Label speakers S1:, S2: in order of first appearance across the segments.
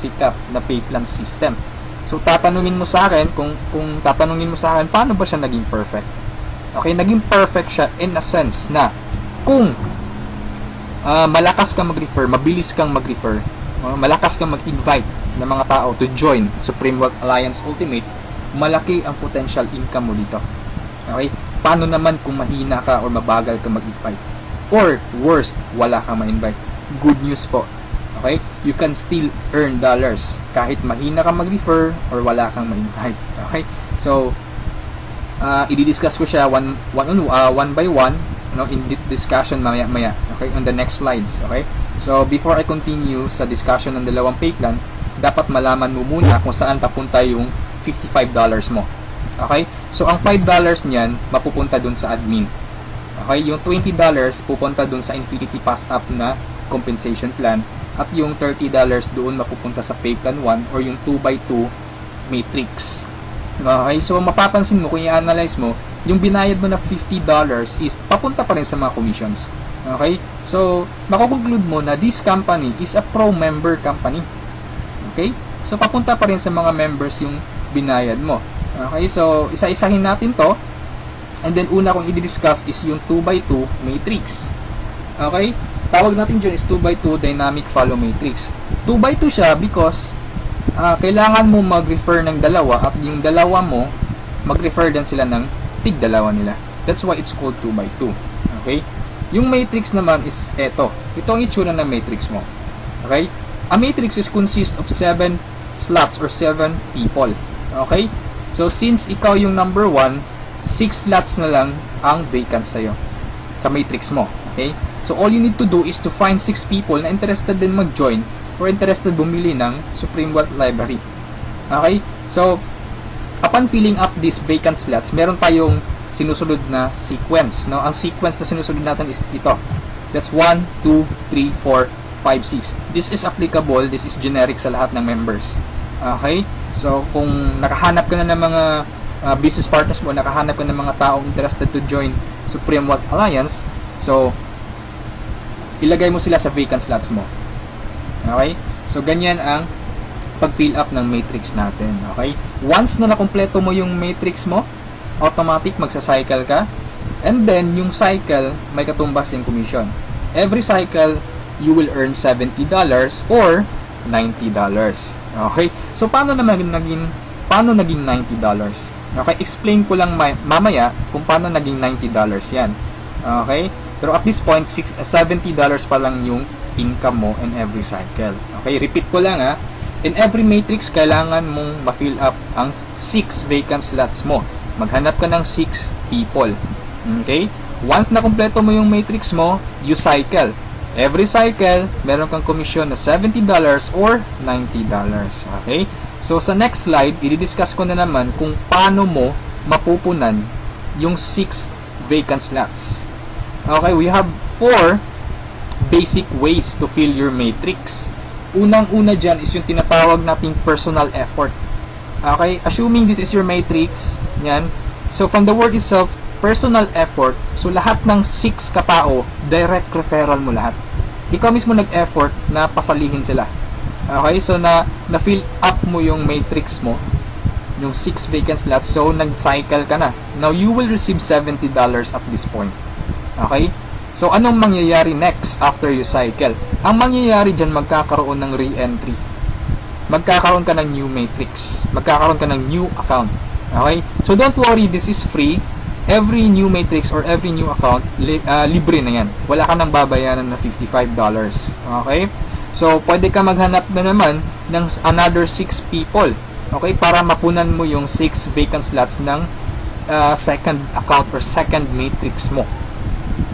S1: sikat na pay plan system. So tatanungin mo sa akin, kung tatanungin mo sa akin, paano ba siya naging perfect? Okay, naging perfect siya in a sense na kung malakas kang mag-refer, mabilis kang mag-refer, malakas kang mag-invite ng mga tao to join Supreme Wealth Alliance Ultimate, malaki ang potential income mo dito. Okay? Paano naman kung mahina ka or mabagal ka mag-invite? Or worst, wala kang ma-invite? Good news po. Okay? You can still earn dollars kahit mahina ka mag-refer or wala kang ma-invite. Okay? So, i-discuss ko siya one by one, in discussion maya okay, on the next slides. Okay, so before I continue sa discussion ng dalawang pay plan, dapat malaman mo muna kung saan papunta yung $55 mo. Okay, so ang $5 niyan mapupunta dun sa admin. Okay, yung $20 pupunta dun sa Infinity Pass Up na compensation plan, at yung $30 doon mapupunta sa pay plan 1 or yung 2x2 matrix. Okay, so mapapansin mo kung i-analyze mo, yung binayad mo na $50 is papunta pa rin sa mga commissions. Okay, so makukonclude mo na this company is a pro-member company. Okay, so papunta pa rin sa mga members yung binayad mo. Okay, so isa-isahin natin to, and then una kong i-discuss is yung 2x2 matrix. Okay, tawag natin dyan is 2x2 dynamic follow matrix. 2x2 siya because kailangan mo mag-refer ng dalawa, at yung dalawa mo mag-refer din sila ng tig-dalawa nila. That's why it's called 2x2. Okay? Yung matrix naman is ito. Ito ang itsura ng matrix mo. Okay? A matrix is consist of 7 slots or 7 people. Okay? So since ikaw yung number 1, 6 slots na lang ang vacant sa'yo sa matrix mo. Okay? So all you need to do is to find 6 people na interested din mag-join or interested bumili ng Supreme Wealth Library. Okay? So, upon filling up these vacant slots, meron tayong sinusunod na sequence. No? Ang sequence na sinusunod natin is ito. That's 1, 2, 3, 4, 5, 6. This is applicable, this is generic sa lahat ng members. Okay? So, kung nakahanap ka na ng mga business partners mo, nakahanap ka ng mga taong interested to join Supreme Wealth Alliance, so, ilagay mo sila sa vacant slots mo. Okay? So, ganyan ang pag-fill up ng matrix natin. Okay? Once na nakumpleto mo yung matrix mo, automatic magsa-cycle ka. And then, yung cycle, may katumbas yung commission. Every cycle, you will earn $70 or $90. Okay? So, paano naging $90? Okay? Explain ko lang mamaya kung paano naging $90 yan. Okay? Pero at this point, $70 pa lang yung income mo in every cycle. Okay, repeat ko lang ha. In every matrix, kailangan mong ma-fill up ang 6 vacant slots mo. Maghanap ka ng 6 people. Okay? Once na kumpleto mo yung matrix mo, you cycle. Every cycle, meron kang commission na $70 or $90. Okay? So, sa next slide, i-discuss ko na naman kung paano mo mapupunan yung 6 vacant slots. Okay, we have 4 basic ways to fill your matrix. Unang-una dyan is yung tinatawag nating personal effort. Okay, assuming this is your matrix, yan. So, from the word itself, personal effort, so lahat ng 6 katao, direct referral mo lahat. Ikaw mismo nag-effort na pasalihin sila. Okay, so na-fill up mo yung matrix mo, yung 6 vacant slots, so nag-cycle ka na. Now, you will receive $70 at this point. Okay? So, anong mangyayari next after you cycle? Ang mangyayari dyan, magkakaroon ng re-entry. Magkakaroon ka ng new matrix. Magkakaroon ka ng new account. Okay? So, don't worry, this is free. Every new matrix or every new account, libre na yan. Wala ka nang babayaran na $55. Okay? So, pwede ka maghanap na naman ng another 6 people. Okay? Para mapunan mo yung 6 vacant slots ng second account or second matrix mo.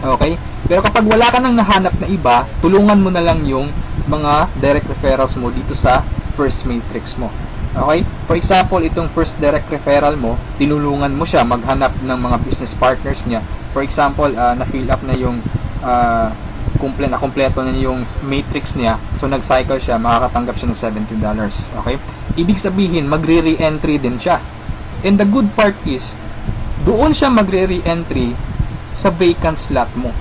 S1: Okay? Pero kapag wala ka nang nahanap na iba, tulungan mo na lang yung mga direct referrals mo dito sa first matrix mo. Okay? For example, itong first direct referral mo, tinulungan mo siya maghanap ng mga business partners niya. For example, na-fill up na yung kompleto na yung matrix niya. So, nag-cycle siya, makakatanggap siya ng $70. Okay? Ibig sabihin, magre-re-entry din siya. And the good part is, doon siya magre-re-entry sa vacant slot mo.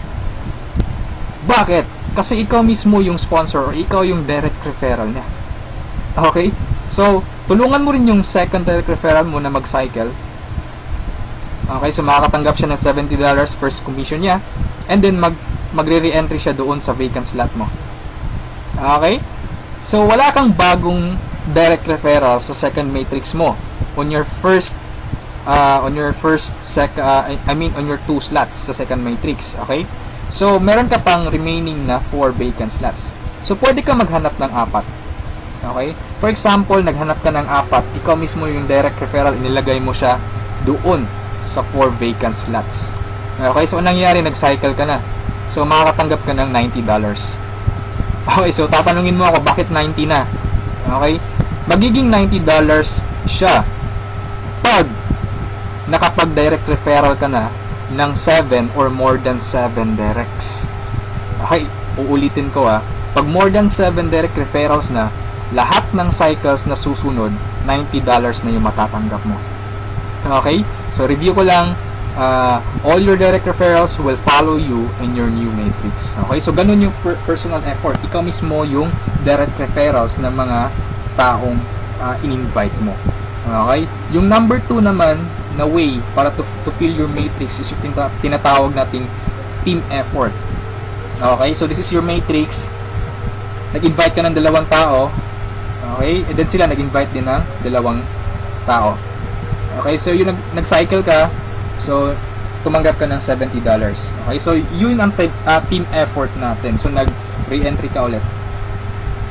S1: Bakit? Kasi ikaw mismo yung sponsor or ikaw yung direct referral niya. Okay? So, tulungan mo rin yung second direct referral mo na mag-cycle. Okay, so makakatanggap siya ng $70 first commission niya, and then magre-re-entry siya doon sa vacant slot mo. Okay? So, wala kang bagong direct referral sa second matrix mo on your two slots sa second matrix. Okay? So, meron ka pang remaining na 4 vacant slots. So, pwede ka maghanap ng 4. Okay? For example, naghanap ka ng 4, ikaw mismo yung direct referral, inilagay mo siya doon sa 4 vacant slots. Okay, so anong nangyari? Nag-cycle ka na. So, makakatanggap ka ng $90. Okay, so tatanungin mo ako, bakit 90 na? Okay? Magiging $90 siya pag nakapag-direct referral ka na ng 7 or more than 7 directs. Okay, uulitin ko pag more than 7 direct referrals na, lahat ng cycles na susunod, $90 na yung matatanggap mo. Okay? So, review ko lang, all your direct referrals will follow you in your new matrix. Okay? So, ganun yung personal effort. Ikaw mismo yung direct referrals ng mga taong in-invite mo. Okay? Yung number 2 naman na way para to fill your matrix is yung tinatawag nating team effort. Okay? So, this is your matrix. Nag-invite ka ng 2 tao. Okay? And then sila nag-invite din ng 2 tao. Okay, so yung nag-cycle ka, so tumanggap ka ng $70. Okay, so yun ang team effort natin. So nag-re-entry ka ulit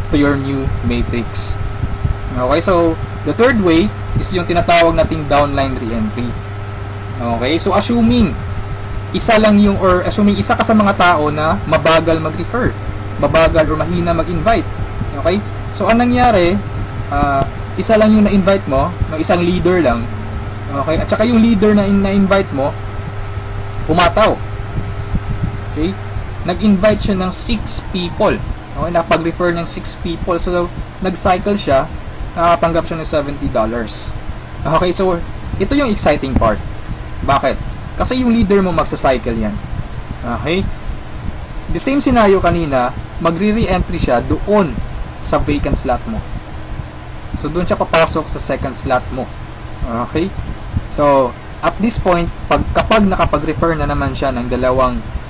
S1: to your new matrix. Okay, so the third way is yung tinatawag nating downline re-entry. Okay, so assuming isa ka sa mga tao na mabagal mag-refer, mabagal or mahina mag-invite. Okay, so anong nangyari, isa lang yung na-invite mo, ng isang leader lang. Okay, at saka yung leader na na-invite mo, pumataw. Okay, nag-invite siya ng 6 people. Okay, nakapag-refer ng 6 people. So, nag-cycle siya, nakatanggap siya ng $70. Okay, so, ito yung exciting part. Bakit? Kasi yung leader mo magsa-cycle yan. Okay, the same scenario kanina, magre-re-entry siya doon sa vacant slot mo. So, doon siya papasok sa second slot mo. Okay? So, at this point, kapag nakapag-refer na naman siya ng 2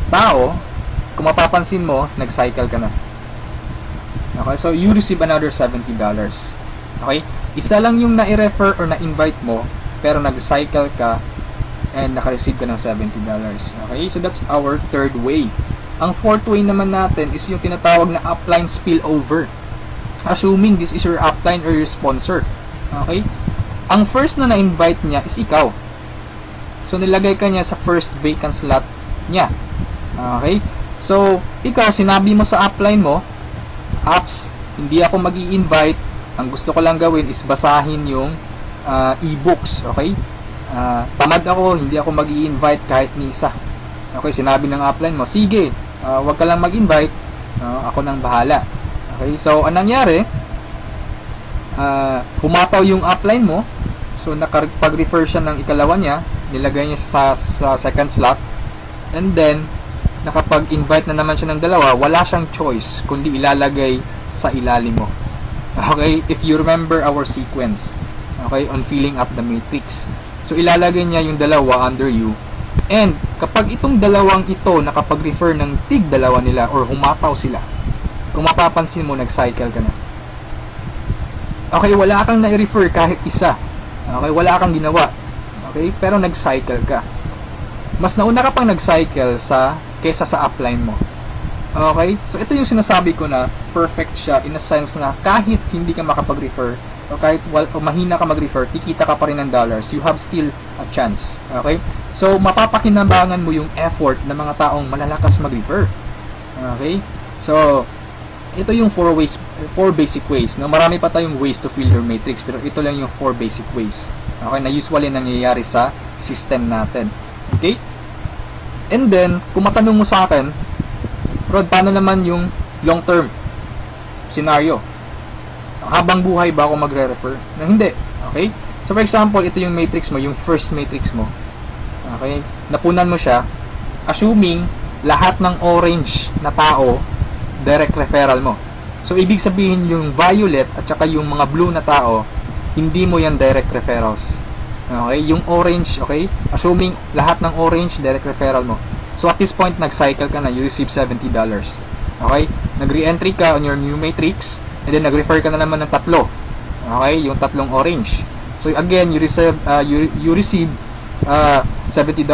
S1: tao, kung mapapansin mo, nag-cycle ka na. Okay? So, you receive another $70. Okay? Isa lang yung na-refer or na-invite mo, pero nag-cycle ka and naka-receive ka ng $70. Okay? So, that's our third way. Ang fourth way naman natin is yung tinatawag na upline spillover. Assuming this is your upline or your sponsor. Okay? Ang first na na-invite niya is ikaw. So, nilagay ka niya sa first vacant slot niya. Okay? So, ikaw, sinabi mo sa upline mo, apps, hindi ako mag-i-invite. Ang gusto ko lang gawin is basahin yung e-books. Okay? Tamad ako, hindi ako mag-i-invite kahit ni isa. Okay? Sinabi ng upline mo, sige, wag ka lang mag-invite. Ako nang bahala. Okay? So, anong nangyari? Pumataw yung upline mo. So, nakapag-refer siya ng ikalawa niya, nilagay niya sa second slot, and then, nakapag-invite na naman siya ng 2, wala siyang choice, kundi ilalagay sa ilalim mo. Okay? If you remember our sequence, okay, on filling up the matrix. So, ilalagay niya yung 2 under you, and kapag itong 2 ito, nakapag-refer ng tig 2 nila, or humataw sila, kung mapapansin mo, nag-cycle ka na. Okay, wala kang na-refer kahit isa. Okay, wala kang ginawa. Okay, pero nag-cycle ka. Mas nauna ka pang nag-cycle kesa sa upline mo. Okay, so ito yung sinasabi ko na perfect siya in a sense na kahit hindi ka makapag-refer o kahit mahina ka mag-refer, kikita ka pa rin ng dollars. You have still a chance. Okay, so mapapakinabangan mo yung effort ng mga taong malalakas mag-refer. Okay, so ito yung 4 basic ways. No? Marami pa tayong ways to fill your matrix, pero ito lang yung 4 basic ways. Okay, na usually nangyayari sa system natin. Okay? And then, kung matanong mo sa akin, Rod, paano naman yung long term scenario? Habang buhay ba ako magre-refer? Na hindi. Okay? So, for example, ito yung matrix mo, yung first matrix mo. Okay? Napunan mo siya, assuming lahat ng orange na tao direct referral mo. So, ibig sabihin yung violet at saka yung mga blue na tao, hindi mo yan direct referrals. Okay? Yung orange, okay? Assuming lahat ng orange, direct referral mo. So, at this point, nag-cycle ka na, you receive $70. Okay? Nag-re-entry ka on your new matrix, and then nag-refer ka na naman ng tatlo. Okay? Yung tatlong orange. So, again, you receive $70,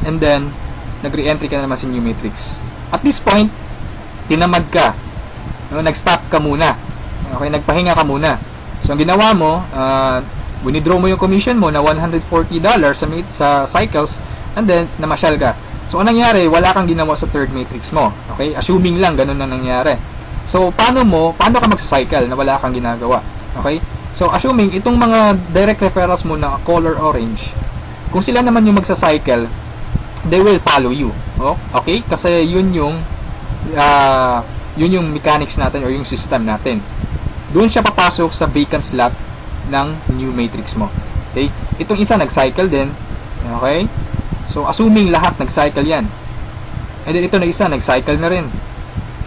S1: and then, nag-re-entry ka na naman sa new matrix. At this point, tinamad ka. No, nag-stop ka muna. Okay, nagpahinga ka muna. So, ang ginawa mo, winidraw mo yung commission mo na $140 sa cycles, and then, namasyal ka. So, anong nangyari? Wala kang ginawa sa third matrix mo. Okay? Assuming lang, ganun na nangyari. So, paano ka magsa-cycle na wala kang ginagawa? Okay? So, assuming, itong mga direct referrals mo na color orange, kung sila naman yung magsa-cycle, they will follow you. Oh? Okay? Kasi yun yung mechanics natin or yung system natin. Doon siya papasok sa vacant slot ng new matrix mo. Okay? Itong isa nag-cycle din. Okay? So, assuming lahat nag-cycle yan. And then ito na isa nag-cycle na rin.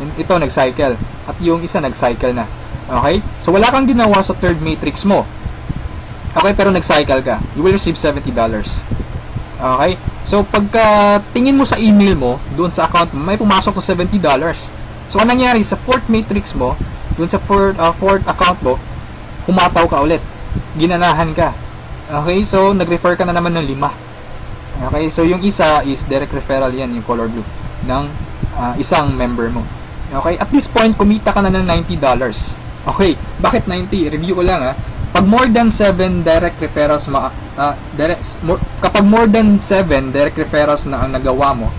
S1: And ito nag-cycle. At yung isa nag-cycle na. Okay? So, wala kang ginawa sa third matrix mo. Okay? Pero nag-cycle ka. You will receive $70. Okay? So, pagka tingin mo sa email mo, doon sa account mo, may pumasok sa $70. So, anong nangyari sa fourth matrix mo, doon sa fourth account mo, humataw ka ulit. Ginanahan ka. Okay? So, nag-refer ka na naman ng 5. Okay? So, yung isa is direct referral yan, yung color blue, ng isang member mo. Okay? At this point, kumita ka na ng $90. Okay? Bakit 90? Review ko lang Pag more than 7 direct referrals kapag more than 7 direct referrals na ang nagawa mo,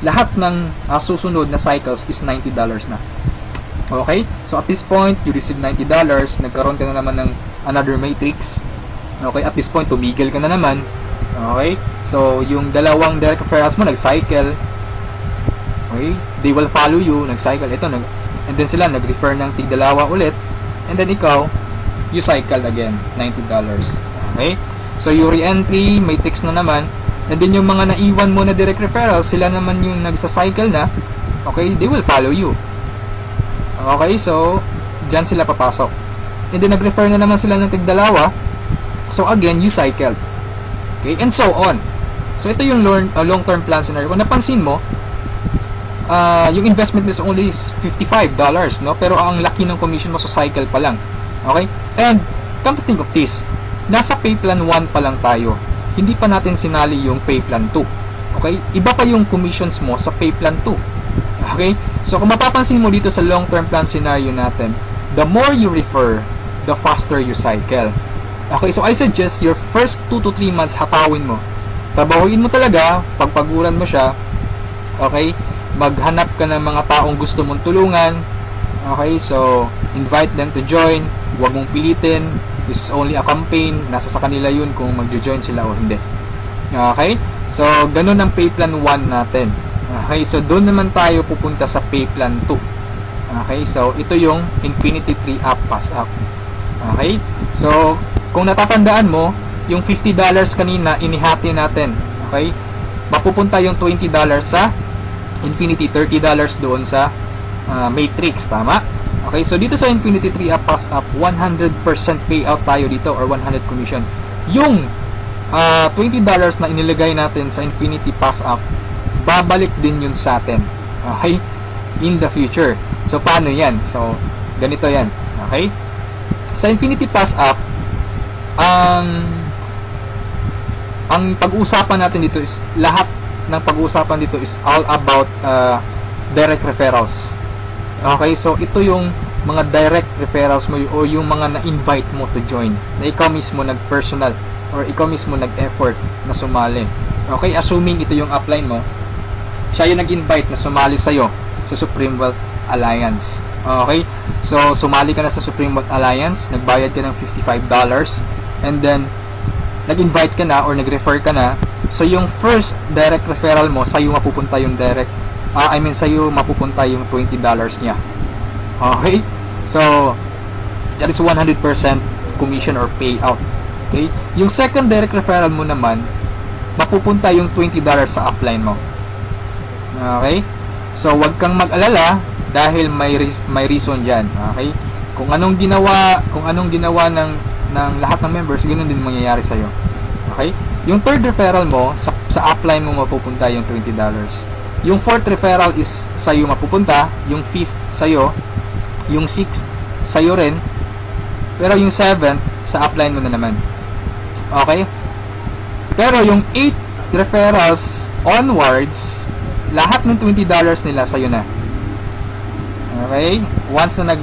S1: lahat ng susunod na cycles is $90 na. Okay? So at this point, you receive $90, nagkaroon ka na naman ng another matrix. Okay? At this point, tumigil ka na naman. Okay? So yung dalawang direct referrals mo nag-cycle. Okay? They will follow you, nag-cycle. And then sila nag-refer ng tig-dalawa ulit. And then ikaw, you cycle again, $90. Okay? So, you re-entry, matrix na naman, and then yung mga naiwan mo na direct referrals, sila naman yung nagsa-cycle na, okay, they will follow you. Okay? So, dyan sila papasok. And then, nag-refer na naman sila ng tig-dalawa, so again, you cycled. Okay? And so on. So, ito yung long-term plan scenario. Kung napansin mo, yung investment is only $55, no? Pero ang laki ng commission mo sa cycle pa lang. Okay? And, come to think of this, nasa pay plan 1 pa lang tayo. Hindi pa natin sinali yung pay plan 2. Okay? Iba pa yung commissions mo sa pay plan 2. Okay? So, kung mapapansin mo dito sa long-term plan scenario natin, the more you refer, the faster you cycle. Okay? So, I suggest your first 2 to 3 months hatawin mo. Trabahuin mo talaga, pagpaguran mo siya. Okay? Maghanap ka ng mga taong gusto mong tulungan. Okay? So, invite them to join. Huwag mong pilitin. This is only a campaign. Nasa sa kanila yun kung mag-join sila o hindi. Okay? So, ganun ang pay plan 1 natin. Okay? So, doon naman tayo pupunta sa pay plan 2. Okay? So, ito yung Infinity 3 Up Pass Up. Okay? So, kung natatandaan mo, yung $50 kanina, inihati natin. Okay? Mapupunta yung $20 sa Infinity, $30 doon sa Matrix. Tama? Okay, so dito sa Infinity 3 Up Pass Up, 100% payout tayo dito or 100 commission. Yung $20 na inilagay natin sa Infinity Pass Up, babalik din yun sa atin. Okay? In the future. So, paano yan? So, ganito yan. Okay? Sa Infinity Pass Up, ang pag-uusapan natin dito is, lahat ng pag-uusapan dito is all about direct referrals. Okay, so ito yung mga direct referrals mo o yung mga na-invite mo to join, na ikaw mismo nag-personal or ikaw mismo nag-effort na sumali. Okay, assuming ito yung upline mo, siya yung nag-invite na sumali sa'yo sa Supreme Wealth Alliance. Okay, so sumali ka na sa Supreme Wealth Alliance, nagbayad ka ng $55, and then nag-invite ka na or nag-refer ka na, so yung first direct referral mo, sa'yo mapupunta yung sa'yo mapupunta yung $20 niya. Okay? So, that is 100% commission or payout. Okay? Yung second direct referral mo naman, mapupunta yung $20 sa upline mo. Okay? So, wag kang mag-alala dahil may reason diyan. Okay? Kung anong ginawa ng lahat ng members, ganoon din mangyayari sa iyo. Okay? Yung third referral mo, sa upline mo mapupunta yung $20. Yung fourth referral is sa iyo mapupunta, yung fifth sa iyo, yung sixth sa iyo rin, pero yung seventh sa upline mo na naman. Okay? Pero yung 8 referrals onwards, lahat ng $20 nila sa'yo na. Okay? Once na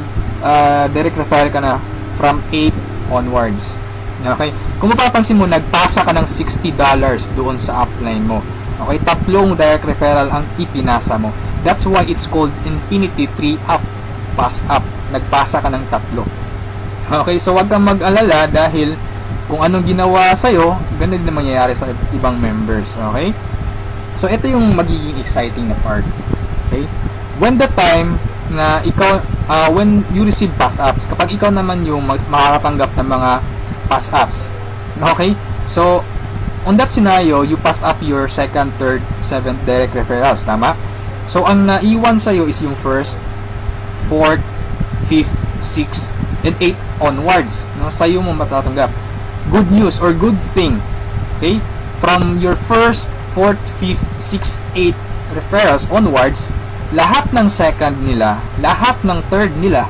S1: direct referral ka na from 8 onwards. Okay? Kung mapapansin mo, nagpasa ka ng $60 doon sa upline mo. Okay? 3 direct referral ang ipinasa mo. That's why it's called Infinity 3 up. Pass up. Nagpasa ka ng 3. Okay? So, wag kang mag-alala dahil kung anong ginawa sa'yo, ganun din mangyayari sa ibang members. Okay? So, ito yung magiging exciting na part. Okay? When the time na ikaw, when you receive pass-ups, kapag ikaw naman yung makakatanggap ng mga pass-ups. Okay? So, on that scenario, you pass up your second, third, seventh direct referrals. Tama? So, ang naiwan sa'yo is yung first, fourth, fifth, sixth, and eighth onwards. No? Sa'yo mo matatanggap. Good news or good thing, okay, from your first, fourth, fifth, sixth, eighth referrals onwards, lahat ng second nila, lahat ng third nila,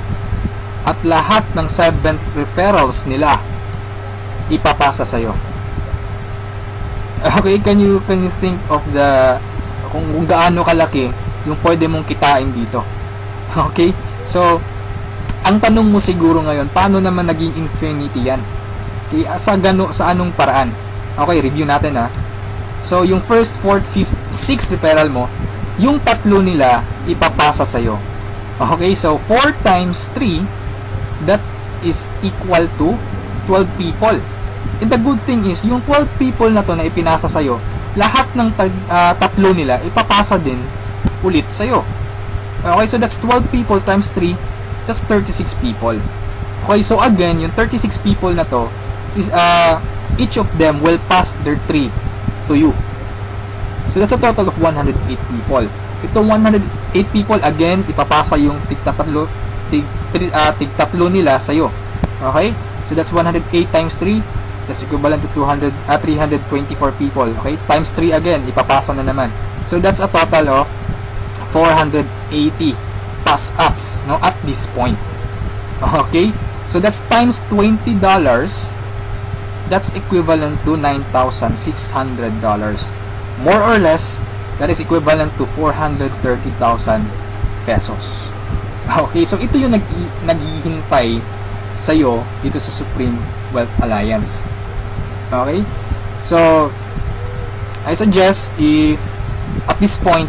S1: at lahat ng seventh referrals nila ipapasa sa'yo. Okay, can you think of kung gaano kalaki yung pwede mong kitain dito? Okay, so ang tanong mo siguro ngayon, paano naman naging infinity yan? Sa anong paraan? Okay, review natin ha. So, yung first, fourth, fifth, sixth referral mo, yung 3 nila ipapasa sa'yo. Okay, so 4 times 3, that is equal to 12 people. And the good thing is, yung 12 people na to na ipinasa sa'yo, lahat ng 3 nila ipapasa din ulit sa'yo. Okay, so that's 12 people times 3, that's 36 people. Okay, so again, yung 36 people na to, is each of them will pass their 3 to you. So that's a total of 108 people. Itong 108 people again ipapasa yung tig-3 nila sa iyo. Okay? So that's 108 times 3, that's equivalent to 324 people. Okay? Times 3 again ipapasa na naman. So that's a total of 480 pass-ups, no, at this point. Okay? So that's times $20. That's equivalent to $9,600. More or less, that is equivalent to 430,000 pesos. Okay, so ito yung naghihintay sa'yo dito sa Supreme Wealth Alliance. Okay? So, I suggest if at this point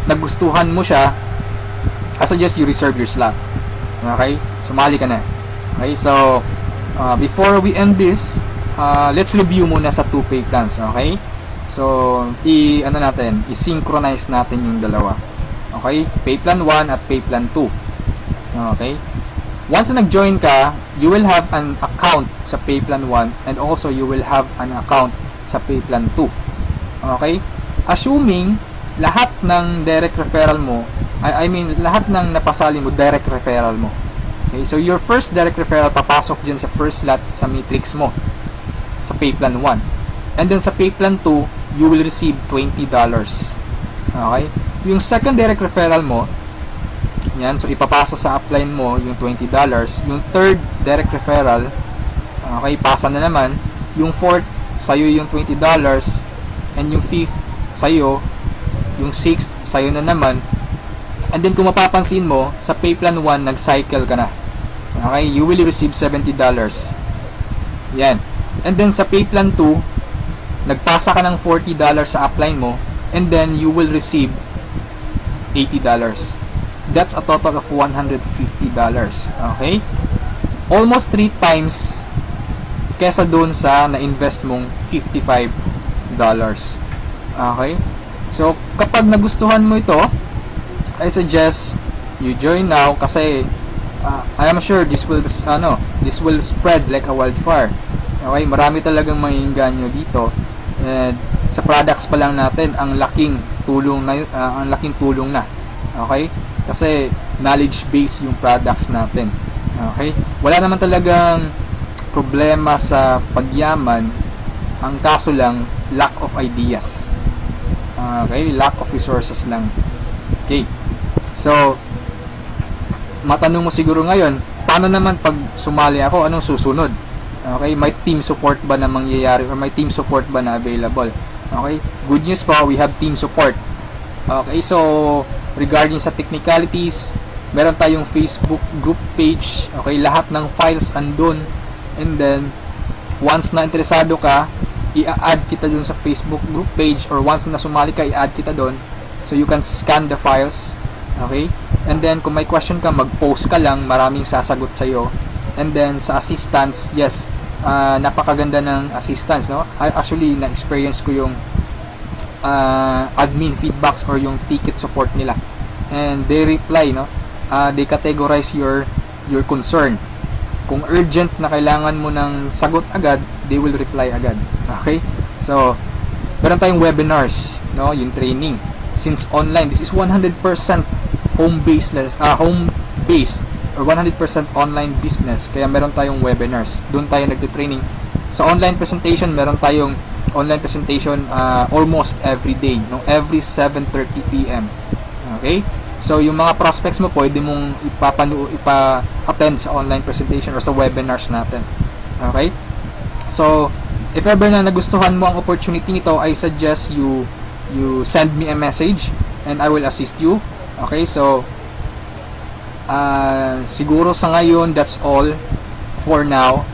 S1: nagustuhan mo siya, I suggest you reserve your slot. Okay? Sumali ka na. Okay, so before we end this, let's review muna sa 2 pay plans. Okay? So, i-synchronize natin yung dalawa. Okay? Pay plan 1 at pay plan 2. Okay? Once na nag-join ka, you will have an account sa pay plan 1 and also you will have an account sa pay plan 2. Okay? Assuming lahat ng direct referral mo, lahat ng napasali mo, direct referral mo. Okay? So, your first direct referral papasok dyan sa first lot sa matrix mo sa pay plan 1. And then sa pay plan 2, you will receive $20. Okay? Yung second direct referral mo, yan, so ipapasa sa upline mo yung $20. Yung third direct referral, okay, pasa na naman. Yung fourth, sa'yo yung $20. And yung fifth, sa'yo. Yung sixth, sa'yo na naman. And then kung mapapansin mo, sa pay plan 1, nag-cycle ka na. Okay? You will receive $70. Yan. And then sa pay plan 2, nagpasa ka ng $40 sa upline mo, and then you will receive $80. That's a total of $150. Okay? Almost 3 times kesa doon sa na-invest mong $55. Okay? So, kapag nagustuhan mo ito, I suggest you join now kasi I am sure this will spread like a wildfire. Okay, marami talagang maiinganyo dito. And sa products pa lang natin, ang laking tulong na. Okay? Kasi knowledge base yung products natin. Okay? Wala naman talagang problema sa pagyaman, ang kaso lang lack of ideas. Okay? Lack of resources lang. Okay. So, matanong mo siguro ngayon, paano naman pag sumali ako, anong susunod? Okay, may team support ba na mangyayari or may team support ba na available? Okay, good news po, we have team support. Okay, so regarding sa technicalities, meron tayong Facebook group page. Okay, lahat ng files andun. And then, once na interesado ka, i-add kita dun sa Facebook group page, or once na sumali ka, i-add kita dun. So you can scan the files. Okay, and then kung may question ka, mag-post ka lang, maraming sasagot sa'yo. And then sa assistance, yes, napakaganda ng assistance, no? Actually, na-experience ko yung admin feedbacks or yung ticket support nila. And they reply, no? They categorize your concern. Kung urgent na kailangan mo ng sagot agad, they will reply agad. Okay? So, meron tayong webinars, no? Yung training. Since online, this is 100% home-based or 100% online business, kaya meron tayong webinars. Doon tayo nagte-training. Sa online presentation, meron tayong online presentation almost every day, no? Every 7:30 PM. Okay? So, yung mga prospects mo, pwede mong ipa-attend sa online presentation or sa webinars natin. Okay? So, if ever na nagustuhan mo ang opportunity nito, I suggest you send me a message and I will assist you. Okay? So, siguro sa ngayon, that's all for now.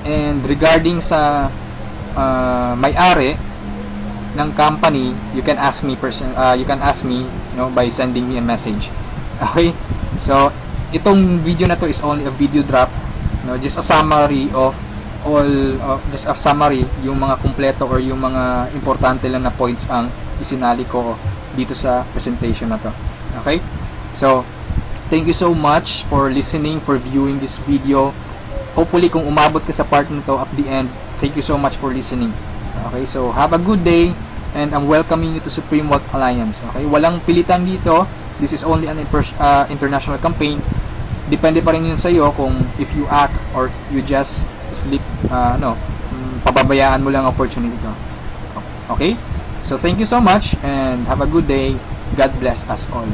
S1: And regarding sa may-ari ng company, you can ask me by sending me a message. Okay? So, itong video na to is only a video drop, no? Just a summary of yung mga kumpleto or yung mga importante lang na points ang isinali ko dito sa presentation na to. Okay? So, thank you so much for listening, for viewing this video. Hopefully, kung umabot ka sa part nito at the end, thank you so much for listening. Okay, so have a good day, and I'm welcoming you to Supreme Wealth Alliance. Okay, walang pilitan dito. This is only an international campaign. Depende pa rin yun sa iyo kung if you act or you just sleep, pababayaan mo lang ang opportunity to. Okay, so thank you so much, and have a good day. God bless us all.